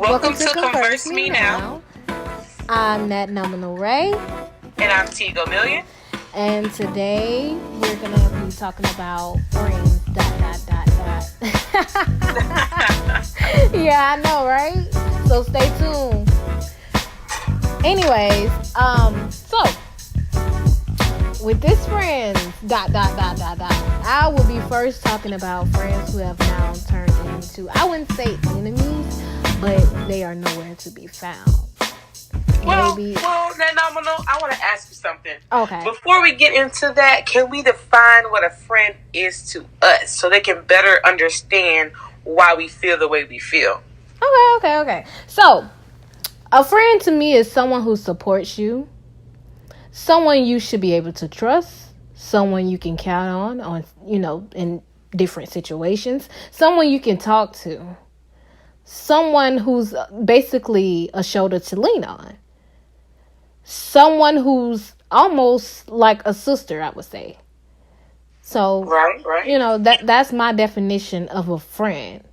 Welcome to Converse ME Now. I'm that nominal Ray. And I'm T. Gomillion. And today we're going to be talking about friends, ... Yeah, I know, right? So stay tuned. Anyways, so with this friends, ... I will be first talking about friends who have now turned into, I wouldn't say enemies, but they are nowhere to be found. Well, nominal, I want to ask you something. Okay. Before we get into that, can we define what a friend is to us so they can better understand why we feel the way we feel? Okay. So, a friend to me is someone who supports you, someone you should be able to trust, someone you can count on, in different situations, someone you can talk to, someone who's basically a shoulder to lean on, someone who's almost like a sister, I would say. So, right. That's my definition of a friend.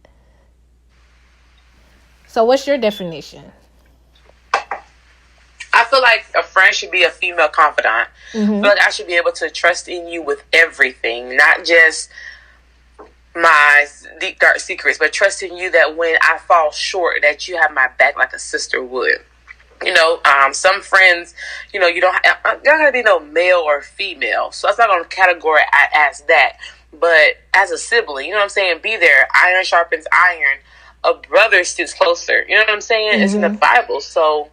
So what's your definition? I feel like a friend should be a female confidant. Mm-hmm. I feel like I should be able to trust in you with everything, not just my deep, dark secrets, but trusting you that when I fall short, that you have my back like a sister would. Some friends, you don't gotta be no male or female. So that's not on the category as that. But as a sibling, you know what I'm saying? Be there. Iron sharpens iron. A brother sits closer. You know what I'm saying? Mm-hmm. It's in the Bible. So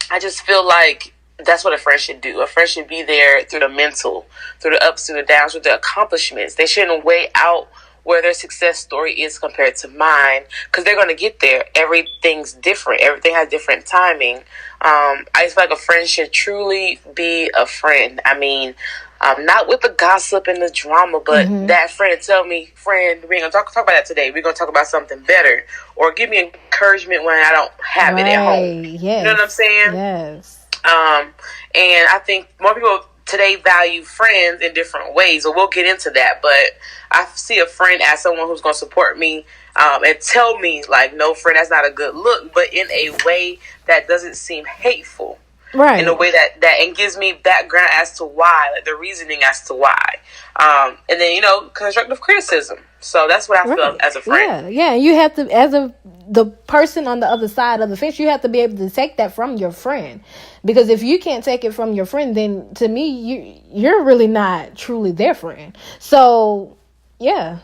I just feel like that's what a friend should do. A friend should be there through the mental, through the ups, through the downs, through the accomplishments. They shouldn't weigh out where their success story is compared to mine, because they're going to get there. Everything's different. Everything has different timing. I just feel like a friend should truly be a friend. I mean, not with the gossip and the drama, but that friend tell me, friend, we ain't going to talk about that today. We're going to talk about something better. Or give me encouragement when I don't have it at home. Yes. You know what I'm saying? Yes. And I think more people today value friends in different ways. So we'll get into that. But I see a friend as someone who's going to support me and tell me, like, no, friend, that's not a good look, but in a way that doesn't seem hateful. Right. In a way that and gives me background as to why, like the reasoning as to why. And then, constructive criticism. So that's what I feel as a friend. Yeah. You have to, as the person on the other side of the fence, you have to be able to take that from your friend. Because if you can't take it from your friend, then to me, you're really not truly their friend. So, yeah,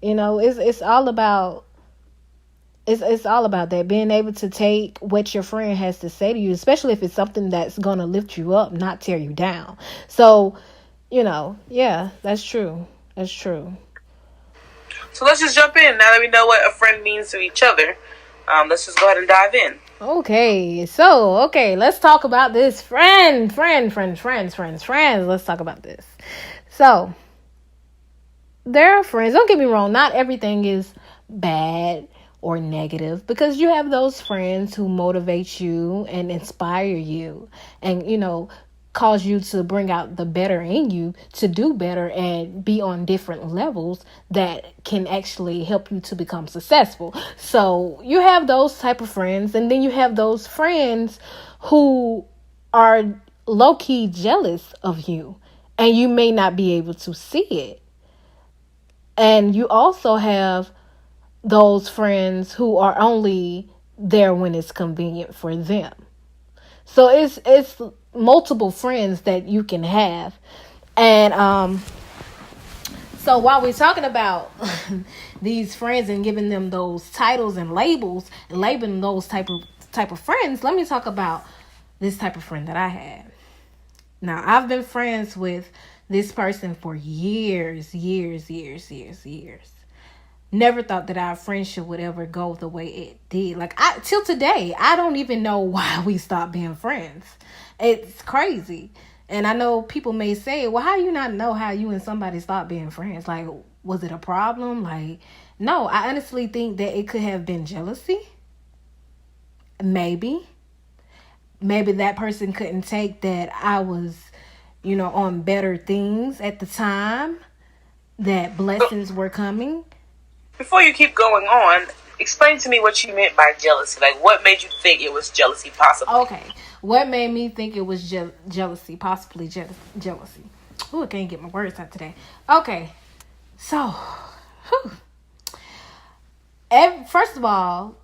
it's all about, it's all about that, being able to take what your friend has to say to you, especially if it's something that's going to lift you up, not tear you down. So, yeah, that's true. That's true. So let's just jump in. Now that we know what a friend means to each other, let's just go ahead and dive in. Okay, let's talk about this friends. Let's talk about this. So, there are friends. Don't get me wrong. Not everything is bad or negative, because you have those friends who motivate you and inspire you and, cause you to bring out the better in you, to do better and be on different levels that can actually help you to become successful. So you have those type of friends, and then you have those friends who are low-key jealous of you, and you may not be able to see it. And you also have those friends who are only there when it's convenient for them. So it's multiple friends that you can have. And so while we're talking about these friends and giving them those titles and labels and labeling those type of friends, let me talk about this type of friend that I had. Now, I've been friends with this person for years. Never thought that our friendship would ever go the way it did. Like, till today, I don't even know why we stopped being friends. It's crazy. And I know people may say, well, how do you not know how you and somebody stopped being friends? Like, was it a problem? Like, no, I honestly think that it could have been jealousy. Maybe that person couldn't take that I was, on better things at the time, that blessings were coming. Before you keep going on, explain to me what you meant by jealousy. Like, what made you think it was jealousy, possibly? Okay. What made me think it was jealousy, possibly jealousy? Ooh, I can't get my words out today. Okay. So, first of all,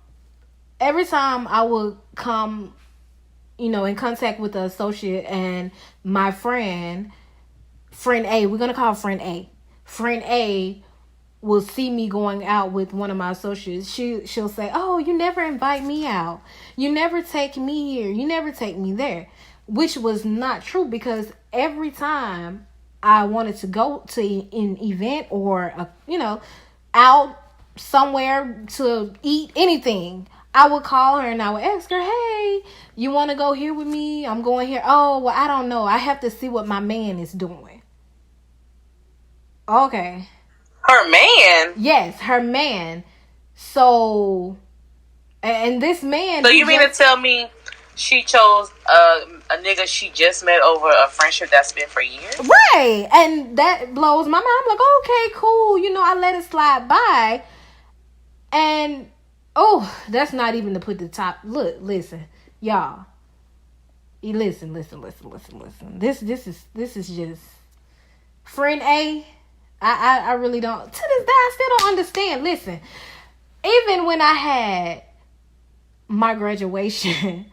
every time I would come, in contact with the associate and my friend A, we're going to call friend A. Friend A will see me going out with one of my associates. She'll say, "Oh, you never invite me out. You never take me here. You never take me there," which was not true, because every time I wanted to go to an event or out somewhere to eat anything, I would call her and I would ask her, "Hey, you want to go here with me? I'm going here." "Oh, well, I don't know. I have to see what my man is doing." Okay. Her man? Yes, her man. So, and this man. So you mean to tell me she chose a nigga she just met over a friendship that's been for years? Right. And that blows my mind. I'm like, okay, cool. I let it slide by. And, that's not even to put the top. Look, listen, y'all. Listen. This is just friend A. I really don't. To this day, I still don't understand. Listen, even when I had my graduation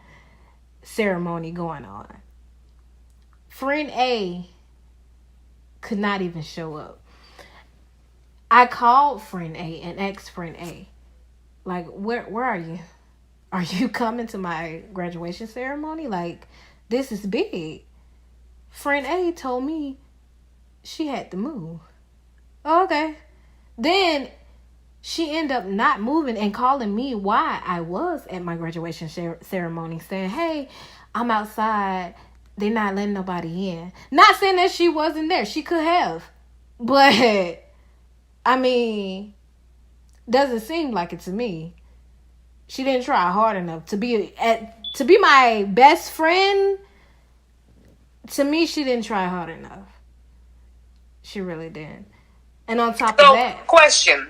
ceremony going on, friend A could not even show up. I called friend A and asked friend A, like, where are you? Are you coming to my graduation ceremony? Like, this is big. Friend A told me she had to move. Okay. Then she ended up not moving and calling me why I was at my graduation ceremony, saying, "Hey, I'm outside. They're not letting nobody in." Not saying that she wasn't there. She could have. But, doesn't seem like it to me. She didn't try hard enough to be my best friend. To me, she didn't try hard enough. She really didn't. And on top of that, question: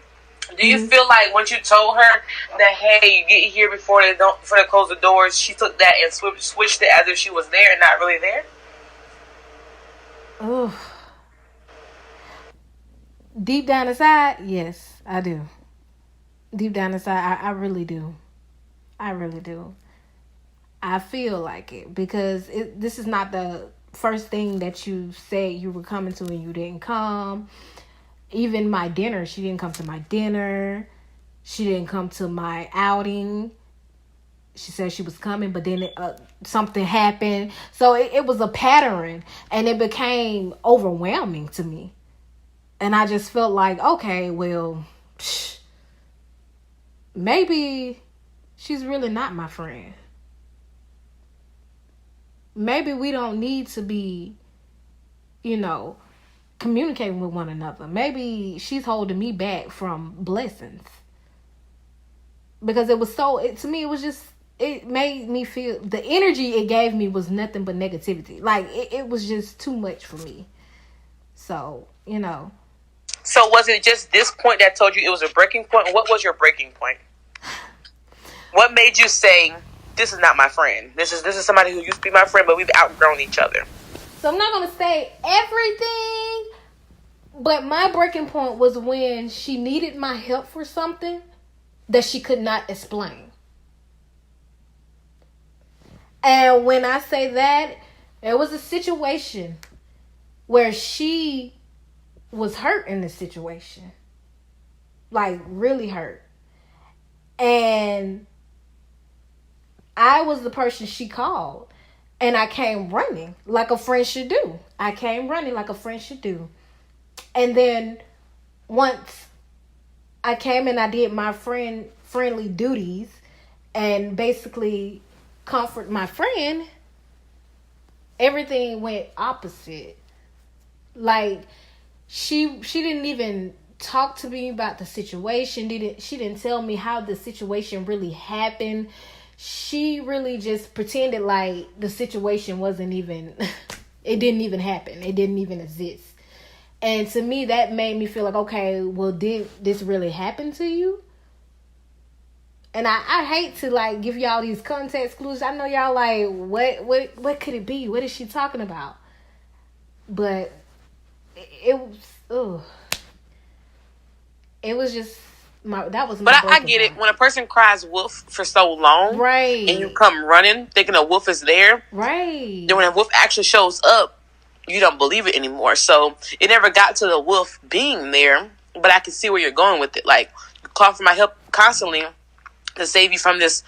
do you feel like when you told her that, "Hey, you get here before they close the doors," she took that and switched it as if she was there and not really there? Oh, deep down inside, yes, I do. Deep down inside, I really do. I really do. I feel like it, because this is not the first thing that you said you were coming to and you didn't come. Even my dinner, she didn't come to my dinner. She didn't come to my outing. She said she was coming, but then something happened. So it was a pattern, and it became overwhelming to me. And I just felt like, okay, well, maybe she's really not my friend. Maybe we don't need to be, communicating with one another. Maybe she's holding me back from blessings. Because to me, it was just, it made me feel, the energy it gave me was nothing but negativity. Like, it was just too much for me. So, So was it just this point that told you it was a breaking point? What was your breaking point? What made you say, "This is not my friend. This is somebody who used to be my friend, but we've outgrown each other"? So I'm not going to say everything, but my breaking point was when she needed my help for something that she could not explain. And when I say that, there was a situation where she was hurt in the situation. Like, really hurt. And I was the person she called. And I came running like a friend should do. And then once I came and I did my friendly duties and basically comfort my friend, everything went opposite. Like, she didn't even talk to me about the situation. She didn't tell me how the situation really happened. She really just pretended like the situation wasn't even, it didn't even happen. It didn't even exist. And to me, that made me feel like, okay, well, did this really happen to you? And I hate to like give y'all these context clues. I know y'all like what could it be? What is she talking about? But it was it was just that was my. But I get it. When a person cries wolf for so long, right, and you come running thinking a wolf is there, right, then when a wolf actually shows up, you don't believe it anymore. So it never got to the wolf being there. But I can see where you're going with it. Like, you call for my help constantly to save you from these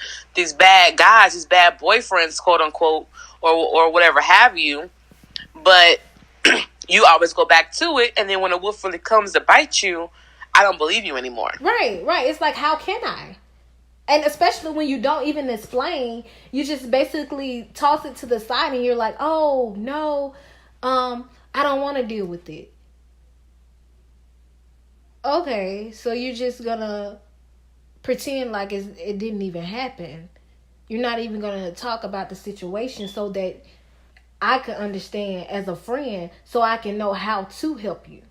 bad guys, these bad boyfriends, quote unquote, or whatever have you. But you always go back to it, and then when a wolf really comes to bite you, I don't believe you anymore. Right. It's like, how can I? And especially when you don't even explain, you just basically toss it to the side, and you're like, oh no, I don't want to deal with it. Okay, so you're just gonna pretend like it didn't even happen. You're not even gonna talk about the situation so that I can understand as a friend, so I can know how to help you.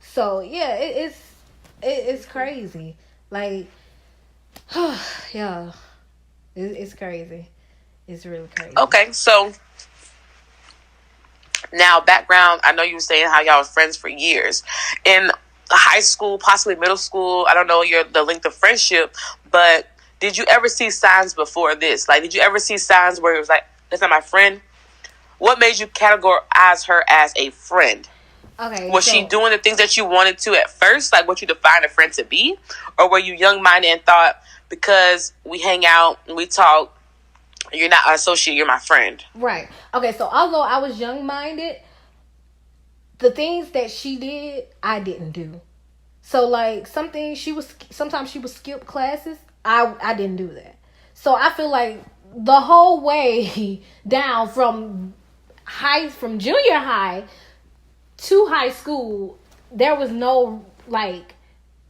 So yeah, it's crazy. Like, yeah, it's crazy. It's really crazy. Okay, so now background. I know you were saying how y'all was friends for years in high school, possibly middle school. I don't know the length of friendship, but did you ever see signs before this? Like, did you ever see signs where it was like, that's not my friend? What made you categorize her as a friend? Okay, was she doing the things that you wanted to at first, like what you defined a friend to be? Or were you young-minded and thought, because we hang out and we talk, you're not an associate, you're my friend? Right. Okay, so although I was young-minded, the things that she did, I didn't do. So, like, sometimes she would skip classes. I didn't do that. So, I feel like the whole way down from junior high to high school, there was no, like,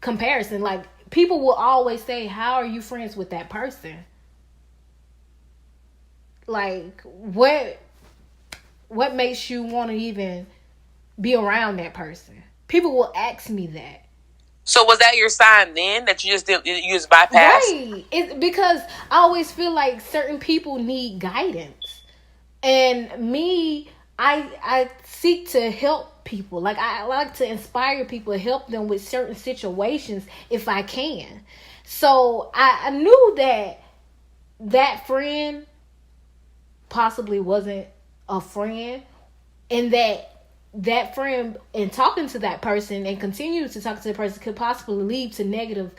comparison. Like, people will always say, how are you friends with that person? Like, what makes you want to even be around that person? People will ask me that. So was that your sign then, that you just bypassed? Right. It's because I always feel like certain people need guidance. And me, I seek to help people. Like, I like to inspire people, help them with certain situations if I can. So I knew that friend possibly wasn't a friend, and that friend, in talking to that person and continue to talk to the person, could possibly lead to negative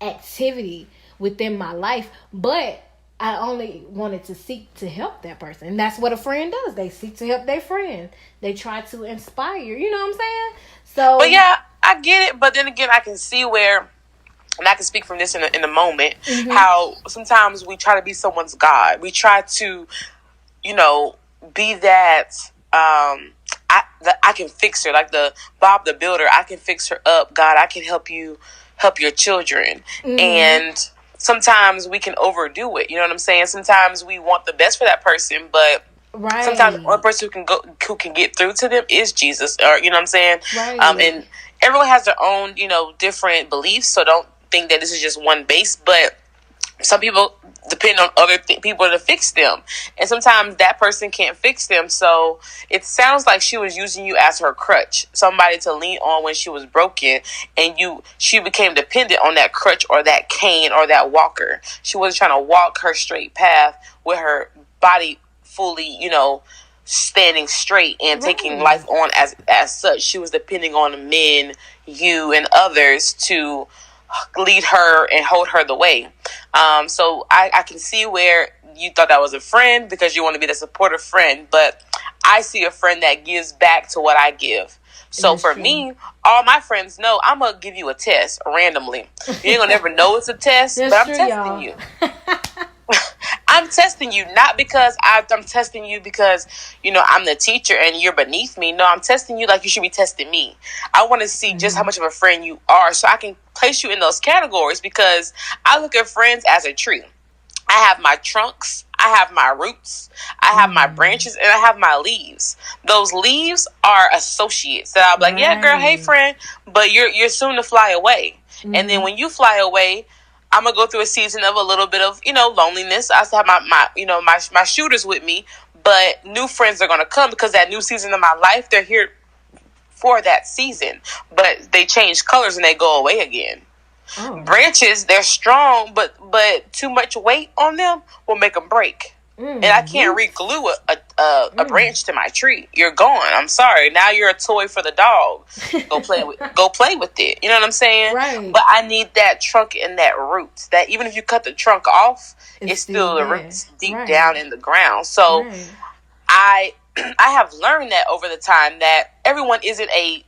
activity within my life. But I only wanted to seek to help that person. And that's what a friend does. They seek to help their friend. They try to inspire. You know what I'm saying? So, but yeah, I get it. But then again, I can see where, and I can speak from this in a moment, how sometimes we try to be someone's God. We try to, be that, I can fix her, like the Bob the Builder. I can fix her up. God, I can help you help your children. And sometimes we can overdo it. You know what I'm saying? Sometimes we want the best for that person, but sometimes the only person who can get through to them is Jesus. Or, you know what I'm saying? Right. And everyone has their own, different beliefs. So don't think that this is just one base. But some people depend on other people to fix them, and sometimes that person can't fix them. So it sounds like she was using you as her crutch, somebody to lean on when she was broken, and she became dependent on that crutch or that cane or that walker. She wasn't trying to walk her straight path with her body fully, standing straight and taking life on as such. She was depending on men, you, and others to lead her and hold her the way. So I can see where you thought that was a friend because you want to be the supportive friend, but I see a friend that gives back to what I give. So for me, all my friends know I'm going to give you a test randomly. You ain't going to never know it's a test, but I'm testing you. I'm testing you, not because I'm testing you because, I'm the teacher and you're beneath me. No, I'm testing you like you should be testing me. I want to see just how much of a friend you are so I can place you in those categories, because I look at friends as a tree. I have my trunks, I have my roots, I have my branches, and I have my leaves. Those leaves are associates that I'll be like, yeah, girl, hey, friend, but you're soon to fly away. And then when you fly away, I'm gonna go through a season of a little bit of, loneliness. I still have my shooters with me, but new friends are gonna come because that new season of my life, they're here for that season, but they change colors and they go away again. Oh. Branches, they're strong, but too much weight on them will make them break. And I can't re-glue a branch to my tree. You're gone. I'm sorry. Now you're a toy for the dog. Go play with it. You know what I'm saying? Right. But I need that trunk and that root. That even if you cut the trunk off, it's still the roots deep down in the ground. So I have learned that over the time that everyone isn't a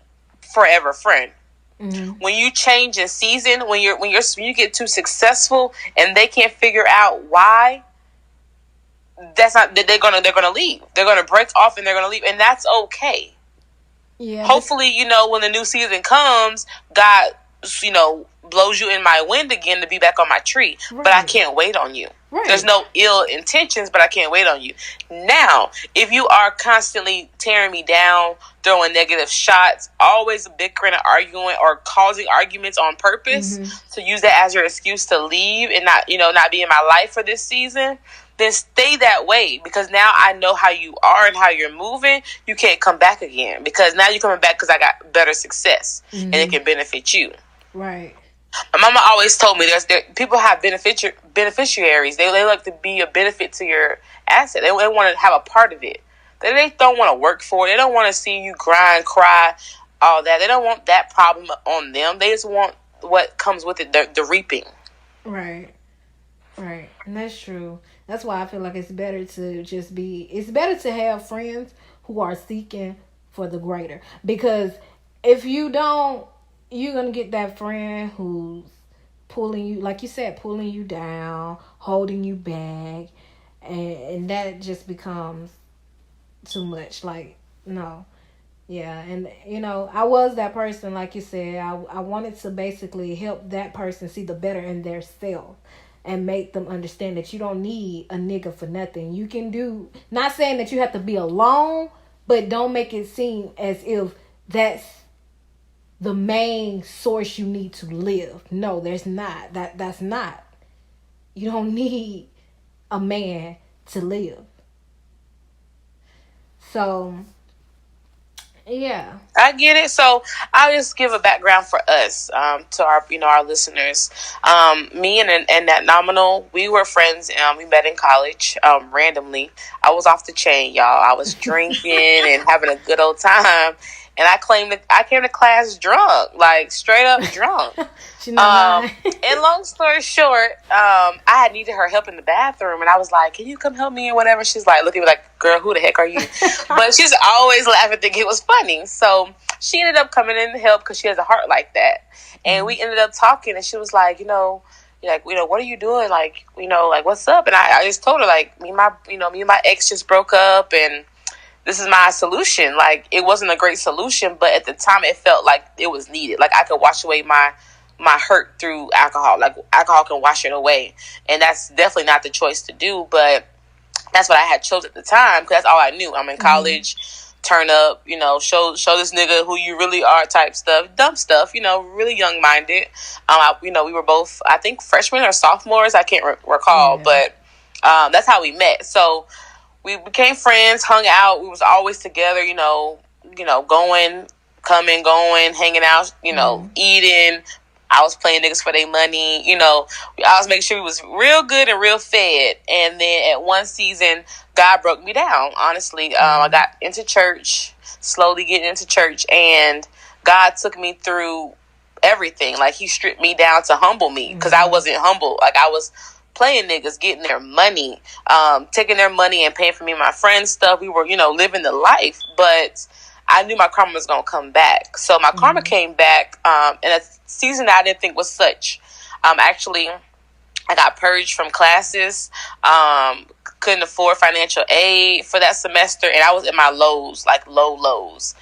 forever friend. Mm-hmm. When you change in season, when you get too successful and they can't figure out why, they're gonna leave. They're gonna break off and they're gonna leave, and that's okay. Yeah. Hopefully, when the new season comes, God, blows you in my wind again to be back on my tree. Right. But I can't wait on you. Right. There's no ill intentions, but I can't wait on you. Now, if you are constantly tearing me down, throwing negative shots, always bickering and arguing or causing arguments on purpose to use that as your excuse to leave and not be in my life for this season, then stay that way, because now I know how you are and how you're moving. You can't come back again, because now you're coming back because I got better success and it can benefit you. Right. My mama always told me people have beneficiaries. They like to be a benefit to your asset. They want to have a part of it. They don't want to work for it. They don't want to see you grind, cry, all that. They don't want that problem on them. They just want what comes with it, the reaping. Right. Right. And that's true. That's why I feel like it's better to have friends who are seeking for the greater. Because if you don't, you're going to get that friend who's pulling you, like you said, pulling you down, holding you back. And that just becomes too much. Like, no. Yeah. And, I was that person, like you said. I wanted to basically help that person see the better in their self. And make them understand that you don't need a nigga for nothing. You can do, not saying that you have to be alone, but don't make it seem as if that's the main source you need to live. No, there's not. That's not. You don't need a man to live. So, yeah, I get it. So I'll just give a background for us, to our listeners. Me and that Nominal, we were friends. We met in college, randomly. I was off the chain, y'all. I was drinking and having a good old time. And I claimed that I came to class drunk, like straight up drunk. And long story short, I had needed her help in the bathroom, and I was like, "Can you come help me?" or whatever. She's like, looking at me like, "Girl, who the heck are you?" But she's always laughing, thinking it was funny. So she ended up coming in to help because she has a heart like that. And we ended up talking, and she was like, what are you doing? Like, what's up? And I just told her, like, me and my ex just broke up, and this is my solution. Like, it wasn't a great solution, but at the time it felt like it was needed. Like, I could wash away my hurt through alcohol. Like, alcohol can wash it away. And that's definitely not the choice to do, but that's what I had chose at the time, because that's all I knew. I'm in college, turn up, show this nigga who you really are type stuff, dumb stuff, really young-minded. We were both, I think, freshmen or sophomores. I can't recall, but that's how we met. So we became friends, hung out. We was always together, going, coming, going, hanging out, eating. I was playing niggas for their money, I was making sure we was real good and real fed. And then at one season, God broke me down, honestly. I got into church, slowly getting into church, and God took me through everything. Like, he stripped me down to humble me, because I wasn't humble. Like, I was playing niggas, getting their money, taking their money and paying for me and my friends' stuff. We were, living the life, but I knew my karma was going to come back. So my karma came back in a season that I didn't think was such. Actually, I got purged from classes, couldn't afford financial aid for that semester, and I was in my lows, like low lows.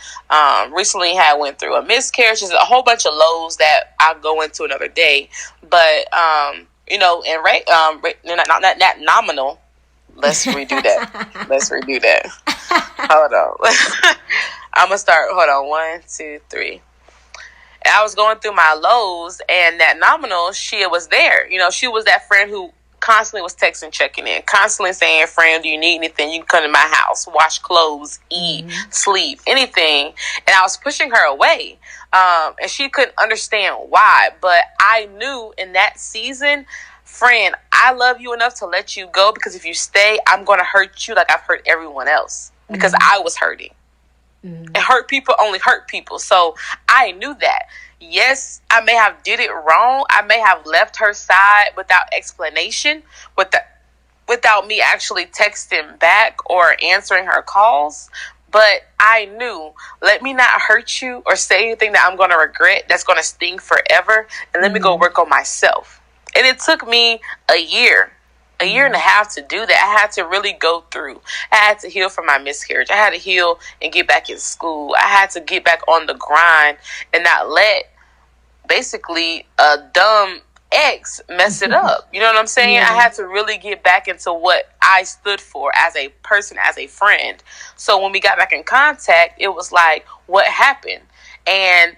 Recently went through a miscarriage. There's a whole bunch of lows that I'll go into another day. But, and not nominal. Let's redo that. Hold on. I'm going to start. Hold on. 1, 2, 3. I was going through my lows, and that nominal, she was there. You know, she was that friend who constantly was texting, checking in, constantly saying, friend, do you need anything? You can come to my house, wash clothes, eat, sleep, anything. And I was pushing her away. And she couldn't understand why. But I knew in that season, friend, I love you enough to let you go, because if you stay, I'm going to hurt you like I've hurt everyone else, because I was hurting. And hurt people only hurt people. So I knew that. Yes, I may have did it wrong. I may have left her side without explanation, without me actually texting back or answering her calls. But I knew, let me not hurt you or say anything that I'm going to regret, that's going to sting forever. And let me go work on myself. And it took me a year and a half to do that. I had to really go through. I had to heal from my miscarriage. I had to heal and get back in school. I had to get back on the grind and not let basically a dumb ex mess it up. You know what I'm saying? Yeah. I had to really get back into what I stood for as a person, as a friend. So when we got back in contact, it was like, what happened? And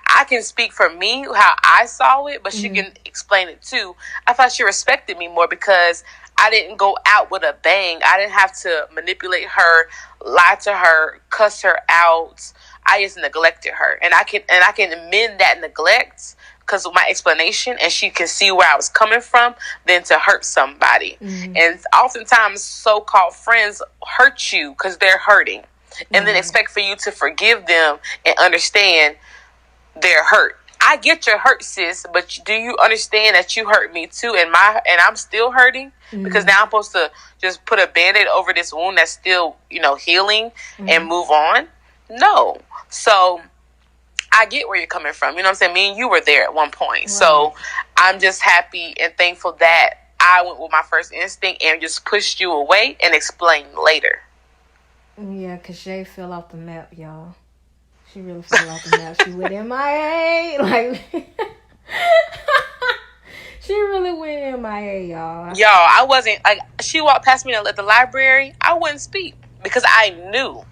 I can speak for me, how I saw it, but she can explain it too. I thought she respected me more because I didn't go out with a bang. I didn't have to manipulate her, lie to her, cuss her out. I just neglected her. And I can amend that neglect because of my explanation, and she can see where I was coming from, than to hurt somebody. And oftentimes so-called friends hurt you because they're hurting. And then expect for you to forgive them and understand they're hurt. I get your hurt, sis, but do you understand that you hurt me too, and I'm still hurting? Because now I'm supposed to just put a Band-Aid over this wound that's still, healing and move on? No. So I get where you're coming from. You know what I'm saying? Me and you were there at one point. Right. So I'm just happy and thankful that I went with my first instinct and just pushed you away and explained later. Yeah, because Shay fell off the map, y'all. She really fell off the map. She went MIA. She really went MIA, y'all. Y'all, I wasn't, she walked past me at the library. I wouldn't speak because I knew,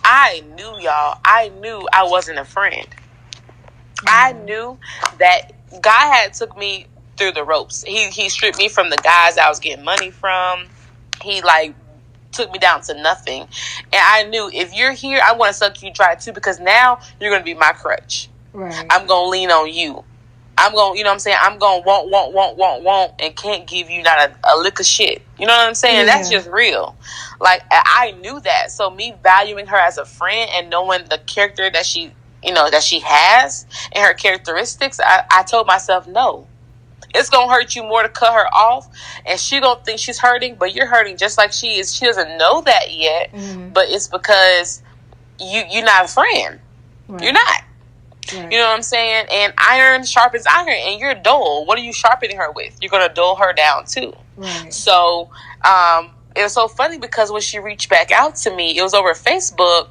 y'all. I knew I wasn't a friend. I knew that God had took me through the ropes. He stripped me from the guys I was getting money from. He, took me down to nothing. And I knew, if you're here, I want to suck you dry too, because now you're going to be my crutch. Right. I'm going to lean on you. I'm going, you know what I'm saying? I'm going to want, and can't give you not a lick of shit. You know what I'm saying? Yeah. That's just real. I knew that. So me valuing her as a friend and knowing the character that she, that she has and her characteristics, I told myself, no. It's going to hurt you more to cut her off, and she don't think she's hurting, but you're hurting just like she is. She doesn't know that yet, but it's because you're not a friend. Right. You're not. Right. You know what I'm saying? And iron sharpens iron, and you're dull. What are you sharpening her with? You're going to dull her down too. Right. So it was so funny because when she reached back out to me, it was over Facebook.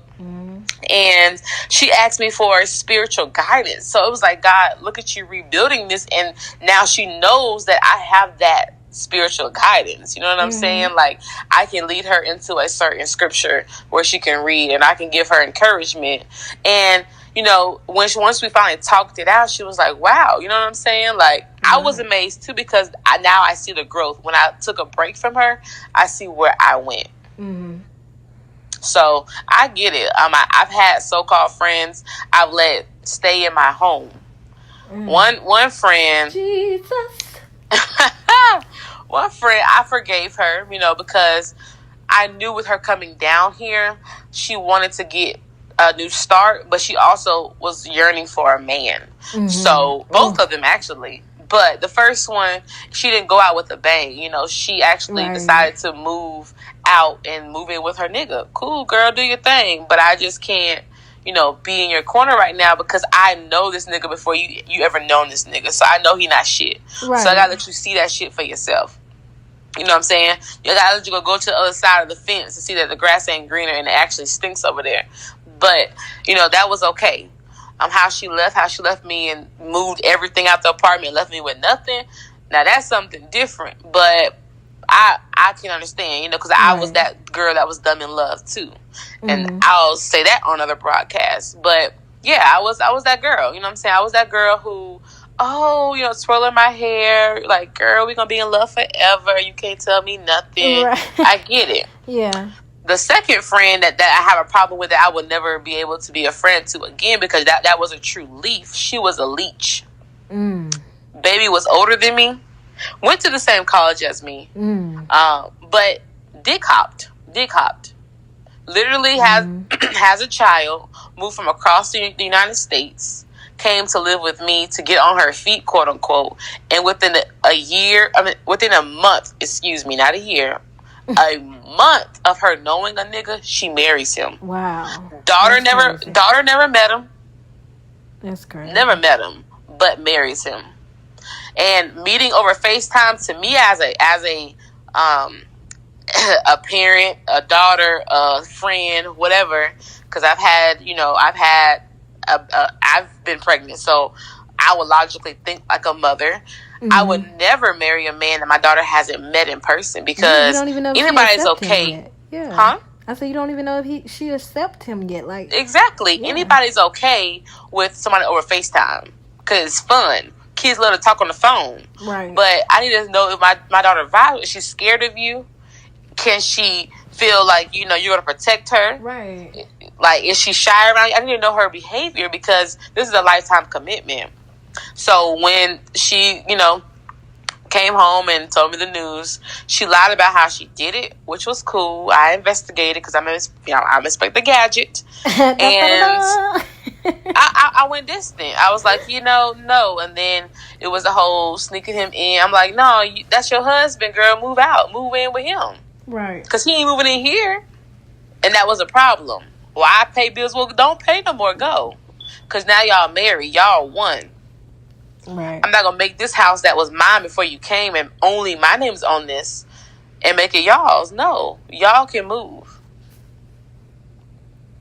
And she asked me for spiritual guidance. So it was like, God, look at you rebuilding this. And now she knows that I have that spiritual guidance. You know what I'm saying? I can lead her into a certain scripture where she can read, and I can give her encouragement. And, once we finally talked it out, she was like, wow, you know what I'm saying? I was amazed too, because now I see the growth. When I took a break from her, I see where I went. So I get it. I've had so-called friends I've let stay in my home. One friend, Jesus. One friend, I forgave her, because I knew with her coming down here, she wanted to get a new start, but she also was yearning for a man. So both of them actually. But the first one, she didn't go out with a bang. She actually decided to move out and move in with her nigga. Cool, girl, do your thing. But I just can't, be in your corner right now because I know this nigga before you ever known this nigga. So I know he not shit. Right. So I gotta let you see that shit for yourself. You know what I'm saying? You gotta let you go to the other side of the fence to see that the grass ain't greener and it actually stinks over there. But, that was okay. How she left me and moved everything out the apartment, left me with nothing. Now that's something different, but I can understand, because I was that girl that was dumb in love too, and I'll say that on other broadcasts. But yeah, I was that girl. You know what I'm saying? I was that girl who, twirling my hair, like, girl, we're gonna be in love forever. You can't tell me nothing. Right. I get it. Yeah. The second friend that I have a problem with, that I would never be able to be a friend to again, because that was a true leaf. She was a leech. Baby was older than me, went to the same college as me, but dick hopped. Literally has a child, moved from across the United States, came to live with me to get on her feet, quote unquote, and within a month, not a year, a month of her knowing a nigga, she marries him. Wow. Daughter never met him. That's crazy. Never met him, but marries him. And meeting over FaceTime, to me, as a a parent, a daughter, a friend, whatever, because I've been pregnant, so I would logically think like a mother. I would never marry a man that my daughter hasn't met in person, because you don't even know if anybody's okay. Yeah. Huh? I said you don't even know if she accept him yet. Like, exactly. Yeah. Anybody's okay with somebody over FaceTime because it's fun. Kids love to talk on the phone. Right. But I need to know if my daughter vibes. Is she scared of you? Can she feel like, you're going to protect her? Right. Like, is she shy around you? I need to know her behavior, because this is a lifetime commitment. So when she, came home and told me the news, she lied about how she did it, which was cool. I investigated, because I'm Inspector Gadget. And I went distant. I was like, no. And then it was a whole sneaking him in. I'm like, no, that's your husband, girl. Move out. Move in with him. Right. Because he ain't moving in here. And that was a problem. Well, I pay bills. Well, don't pay no more. Go. Because now y'all married. Y'all won. Right. I'm not going to make this house that was mine before you came and only my name's on this and make it y'all's. No. Y'all can move.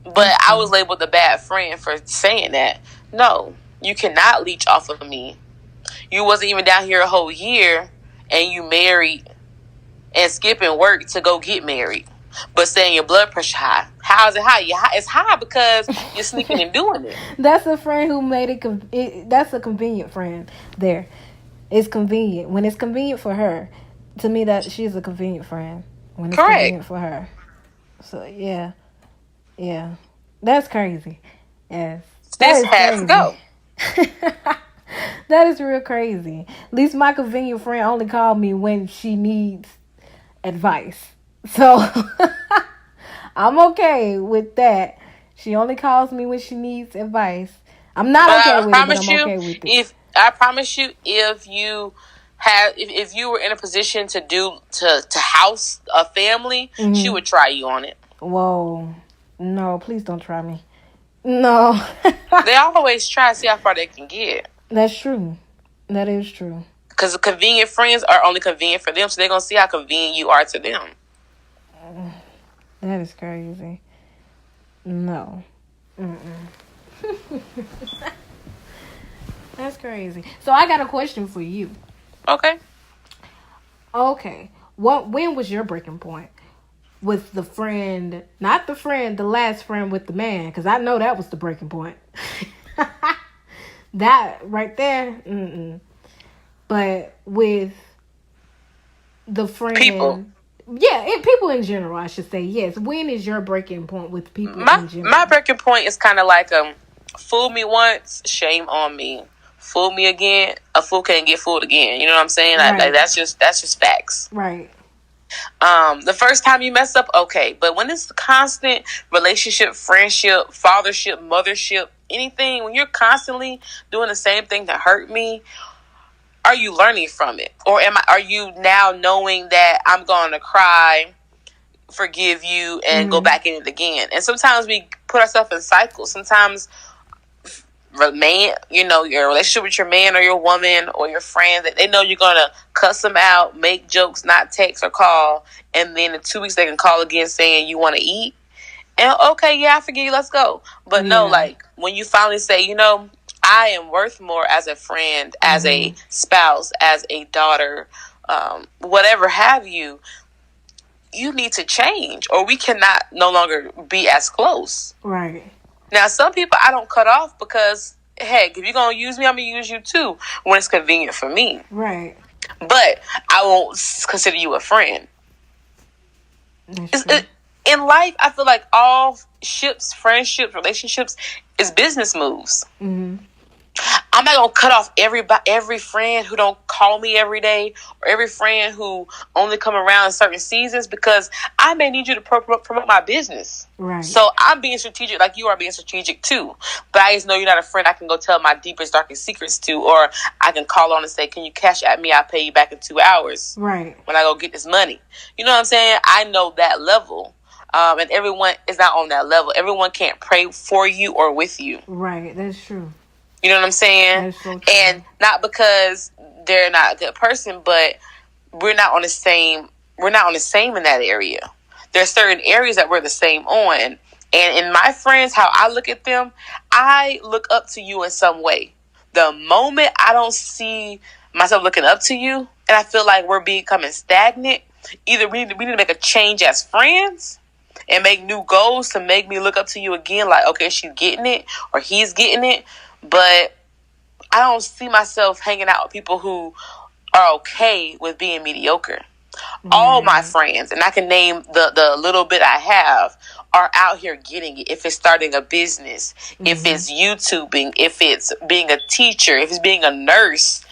But I was labeled a bad friend for saying that. No. You cannot leech off of me. You wasn't even down here a whole year and you married and skipping work to go get married. But saying your blood pressure high. How is it high? It's high because you're sneaking and doing it. That's a friend who made it. That's a convenient friend. There, it's convenient when it's convenient for her. To me, that she's a convenient friend when it's convenient for her. So yeah, that's crazy. Yes, this has to go. That is real crazy. At least my convenient friend only called me when she needs advice. So I'm okay with that. She only calls me when she needs advice. I'm not okay with it, but I'm okay with it. I promise you, if you were in a position to house a family, she would try you on it. Whoa. No, please don't try me. No. They always try to see how far they can get. That's true. That is true. Because convenient friends are only convenient for them, so they're going to see how convenient you are to them. That is crazy. No. That's crazy. So I got a question for you. Okay. When was your breaking point with the friend? Not the last friend with the man, because I know that was the breaking point. That right there. But with the friend. People. Yeah, people in general, I should say. Yes. When is your breaking point with people in general? My breaking point is kind of like, fool me once, shame on me. Fool me again, a fool can't get fooled again. You know what I'm saying? Right. Like, that's just facts. Right. The first time you mess up, okay. But when it's constant relationship, friendship, fathership, mothership, anything, when you're constantly doing the same thing to hurt me, are you learning from it? Or are you now knowing that I'm going to cry, forgive you, and go back in it again? And sometimes we put ourselves in cycles. Sometimes, man, your relationship with your man or your woman or your friend, that they know you're going to cuss them out, make jokes, not text or call. And then in 2 weeks, they can call again saying you want to eat. And okay, yeah, I forgive you, let's go. But no, like when you finally say, I am worth more as a friend, as a spouse, as a daughter, whatever have you, you need to change or we cannot no longer be as close. Right. Now, some people I don't cut off because, heck, if you're going to use me, I'm going to use you too when it's convenient for me. Right. But I won't consider you a friend. In life, I feel like all ships, friendships, relationships is business moves. Mm-hmm. I'm not gonna cut off every friend who don't call me every day, or every friend who only come around in certain seasons, because I may need you to promote my business. Right. So I'm being strategic, like you are being strategic too. But I just know you're not a friend I can go tell my deepest, darkest secrets to, or I can call on and say, "Can you cash at me? I'll pay you back in 2 hours." Right. When I go get this money, you know what I'm saying? I know that level. And everyone is not on that level. Everyone can't pray for you or with you. Right, that's true. You know what I'm saying? That's so true. And not because they're not a good person, but we're not on the same in that area. There are certain areas that we're the same on. And in my friends, how I look at them, I look up to you in some way. The moment I don't see myself looking up to you, and I feel like we're becoming stagnant, either we need to make a change as friends and make new goals to make me look up to you again, like, okay, she's getting it or he's getting it. But I don't see myself hanging out with people who are okay with being mediocre. Mm. All my friends, and I can name the little bit I have, are out here getting it. If it's starting a business, if it's YouTubing, if it's being a teacher, if it's being a nurse,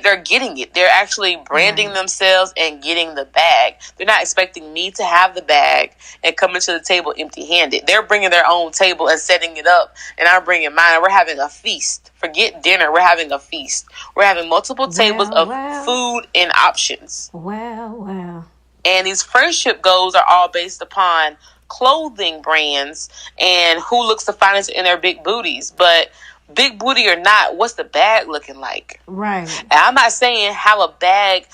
they're getting it. They're actually branding themselves and getting the bag. They're not expecting me to have the bag and coming to the table empty-handed. They're bringing their own table and setting it up, and I'm bringing mine. We're having a feast. Forget dinner. We're having a feast. We're having multiple tables of food and options. Wow. And these friendship goals are all based upon clothing brands and who looks the finest in their big booties. But big booty or not, what's the bag looking like? Right. And I'm not saying have a bag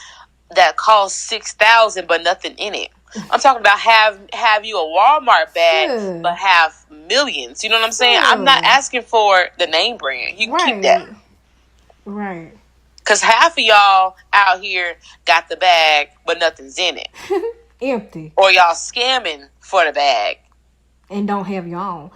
that costs $6,000 but nothing in it. I'm talking about have you a Walmart bag but have millions. You know what I'm saying? I'm not asking for the name brand. You can keep that. Right. Because half of y'all out here got the bag but nothing's in it. Empty. Or y'all scamming for the bag. And don't have your own.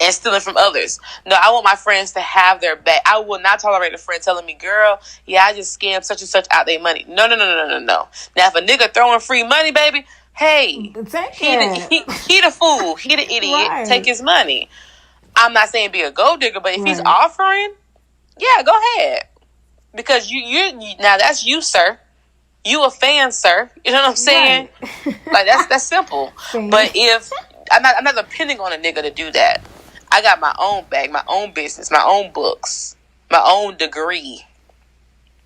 And stealing from others. No, I want my friends to have their bag. I will not tolerate a friend telling me, "Girl, yeah, I just scammed such and such out their money." No. Now, if a nigga throwing free money, baby, hey, he the fool. He the idiot. Right. Take his money. I'm not saying be a gold digger, but if he's offering, yeah, go ahead. Because you now that's you, sir. You a fan, sir. You know what I'm saying? Right. Like that's simple. But if I'm not depending on a nigga to do that. I got my own bag, my own business, my own books, my own degree.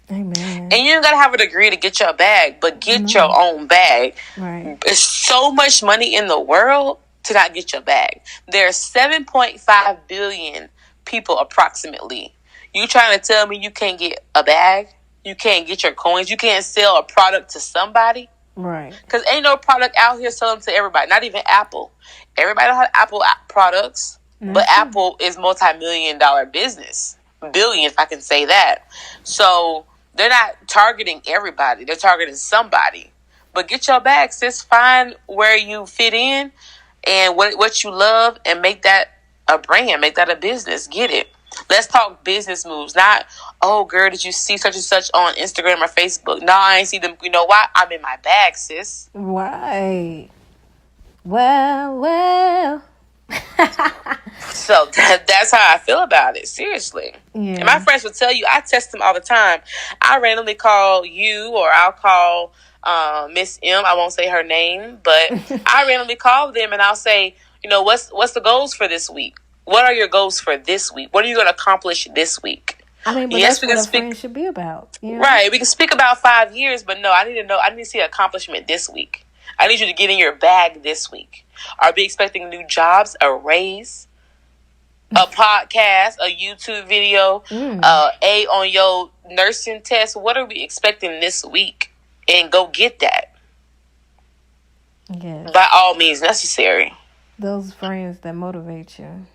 Amen. And you don't gotta have a degree to get your bag, but get your own bag. Right. There's so much money in the world to not get your bag. There's 7.5 billion people approximately. You trying to tell me you can't get a bag? You can't get your coins? You can't sell a product to somebody? Right. Because ain't no product out here selling to everybody. Not even Apple. Everybody don't have Apple products. But Apple is multi-million-dollar business. Billion, if I can say that. So they're not targeting everybody. They're targeting somebody. But get your bag, sis. Find where you fit in and what you love and make that a brand. Make that a business. Get it. Let's talk business moves. Not, oh, girl, did you see such and such on Instagram or Facebook? No, I ain't see them. You know why? I'm in my bag, sis. Right. Well. So that's how I feel about it. Seriously. Yeah. And my friends will tell you, I test them all the time. I randomly call you, or I'll call Miss M. I won't say her name, but I randomly call them and I'll say, you know, what's the goals for this week? What are your goals for this week? What are you going to accomplish this week? I mean, but yes, that's what a friend should be about. You know? Right. We can speak about 5 years, but no, I need to see an accomplishment this week. I need you to get in your bag this week. Are we expecting new jobs, a raise, a podcast, a YouTube video, A on your nursing test? What are we expecting this week? And go get that. Yes. By all means necessary. Those friends that motivate you.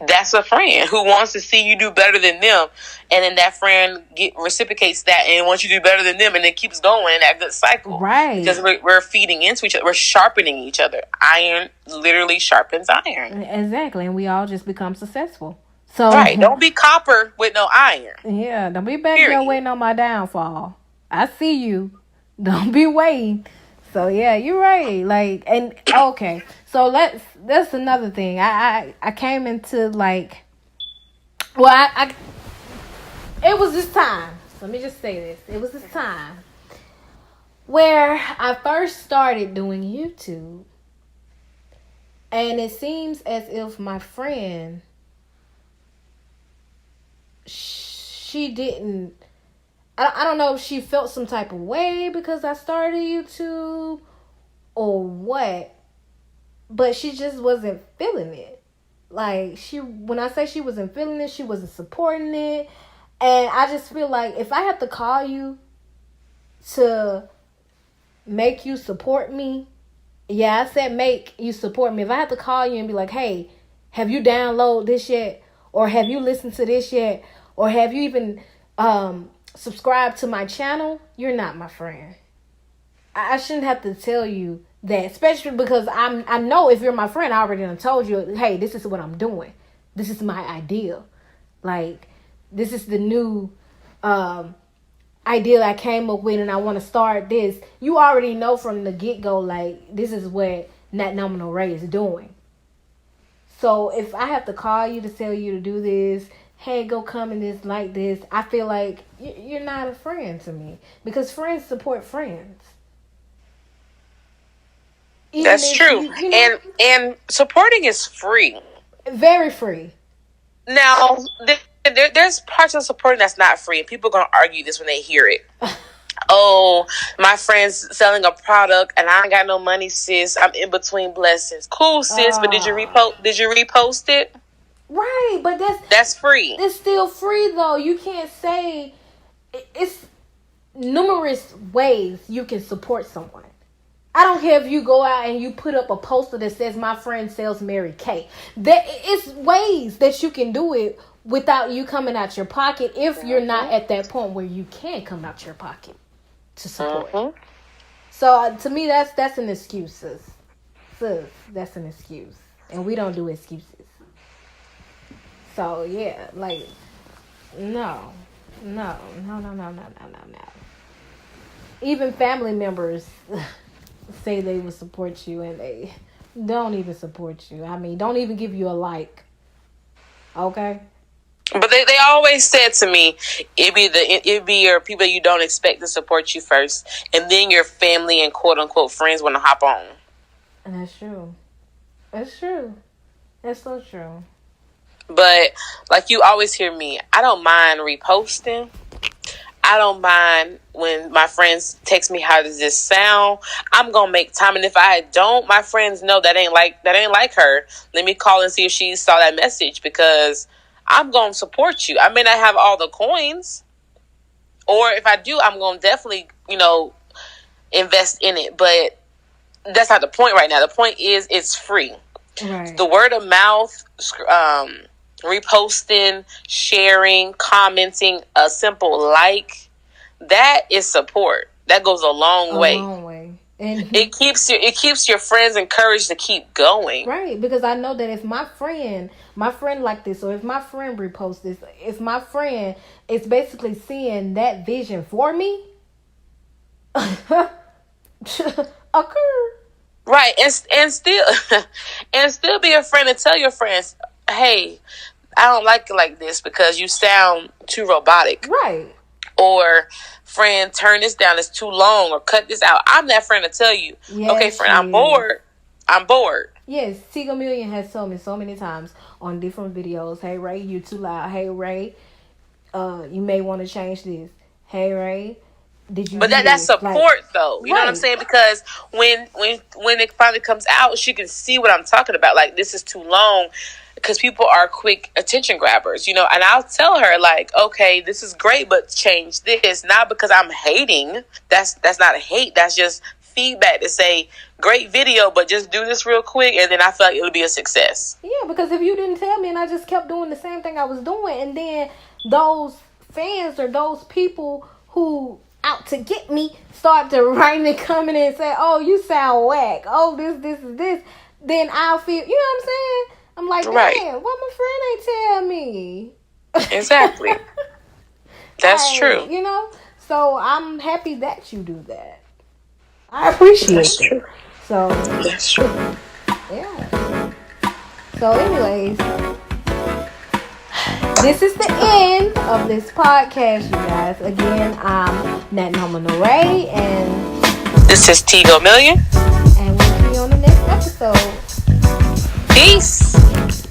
That's a friend who wants to see you do better than them, and then that friend reciprocates that and wants you to do better than them, and it keeps going, that good cycle. Right. Because we're feeding into each other. We're sharpening each other. Iron literally sharpens iron. Exactly, and we all just become successful. So right. Don't be copper with no iron. Yeah, don't be back there waiting on my downfall. I see you. Don't be waiting. So yeah, you're right. Like, and okay. So that's another thing. I came into like, well, I it was this time. Let me just say this. It was this time where I first started doing YouTube. And it seems as if my friend, she didn't, I don't know if she felt some type of way because I started YouTube or what, but she just wasn't feeling it. Like, when I say she wasn't feeling it, she wasn't supporting it. And I just feel like if I have to call you to make you support me, yeah, I said make you support me. If I have to call you and be like, hey, have you downloaded this yet? Or have you listened to this yet? Or have you even subscribed to my channel? You're not my friend. I shouldn't have to tell you that, especially because I know if you're my friend, I already done told you, hey, this is what I'm doing. This is my idea. Like, this is the new idea I came up with, and I want to start this. You already know from the get-go, like, this is what Nat Nominal Ray is doing. So if I have to call you to tell you to do this, hey, go come in this, like this, I feel like you're not a friend to me. Because friends support friends. Even that's true. You know, and supporting is free. Very free. Now, there's parts of supporting that's not free, and people are going to argue this when they hear it. Oh, my friend's selling a product and I ain't got no money, sis. I'm in between blessings. Cool, sis, but did you repost it? Right, but that's free. It's still free though. You can't say it's numerous ways you can support someone. I don't care if you go out and you put up a poster that says my friend sells Mary Kay. It's ways that you can do it without you coming out your pocket if you're not at that point where you can come out your pocket to support. Mm-hmm. So to me, that's an excuse, sis. That's an excuse. And we don't do excuses. So yeah, like, no. Even family members say they will support you and they don't even support you. I mean, don't even give you a like. Okay? But they always said to me, it'd be your people you don't expect to support you first, and then your family and quote unquote friends want to hop on. And that's true. That's true. That's so true. But like you always hear me, I don't mind reposting. I don't mind when my friends text me, how does this sound? I'm gonna make time, and if I don't, my friends know that ain't like her. Let me call and see if she saw that message, because I'm going to support you. I may not have all the coins, or if I do, I'm going to definitely, invest in it. But that's not the point right now. The point is it's free. Right. The word of mouth, reposting, sharing, commenting, a simple like, that is support. That goes a long way. And it keeps your friends encouraged to keep going. Right, because I know that if my friend like this, or if my friend reposts this, if my friend is basically seeing that vision for me occur. Right, and still be a friend and tell your friends, hey, I don't like it like this because you sound too robotic. Right. Or, friend, turn this down, it's too long, or cut this out. I'm that friend to tell you, yes, okay, friend, I'm bored. Yes, Gomillion has told me so many times on different videos, hey, Ray, you too loud. Hey, Ray, you may want to change this. Hey, Ray, did you? But that's support, though. You know what I'm saying? Because when it finally comes out, she can see what I'm talking about. Like, this is too long. Because people are quick attention grabbers, and I'll tell her, like, okay, this is great, but change this. Not because I'm hating. That's not a hate. That's just feedback to say, great video, but just do this real quick, and then I feel like it'll be a success. Yeah, because if you didn't tell me and I just kept doing the same thing I was doing, and then those fans or those people who out to get me start to write and comment and say, oh, you sound whack. Oh, this, then I'll feel, you know what I'm saying? I'm like, man, why my friend ain't tell me? Exactly. That's true. You know? So I'm happy that you do that. I appreciate That's it. True. So that's true. Yeah. So anyways, this is the end of this podcast, you guys. Again, I'm Nat Ray, and this is T Gomillion. And we'll see you on the next episode. Peace.